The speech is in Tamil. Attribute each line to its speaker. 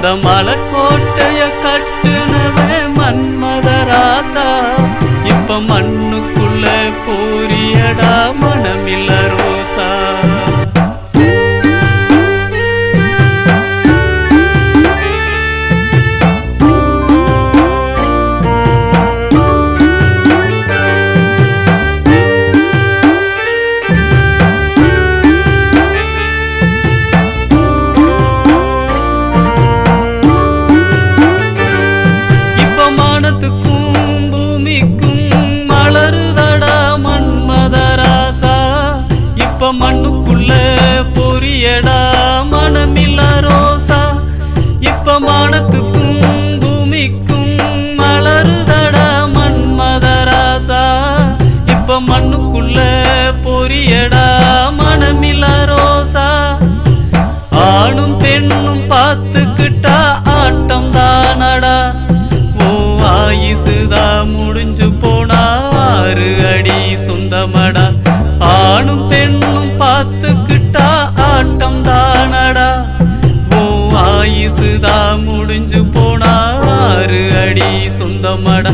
Speaker 1: அந்த மலைக்கோட்டைய கட்டுனவே மன்மதராசா இப்ப மண்ணுக்குள்ள போரியடா மனமில்ல ரோசா. மண்ணுக்குள்ள பொரியடா மனமில்ல ரோசா இப்ப மானத்துக்கும் பூமிக்கும் மலருதடா மன்மதராசா இப்ப மண்ணுக்குள்ள பொரியடா மனமில்ல ரோசா. ஆணும் பெண்ணும் பார்த்துக்கிட்டா ஆட்டம் தானடா ஓ ஆயுசுதா முடிஞ்சு போனா 6 அடி சொந்தமடா. ஆணும் பெண்ணும் பார்த்துக்கிட்டா ஆட்டம் தானடா ஓ ஆயுசுதா முடிஞ்சு போனா 6 அடி சொந்தமடா.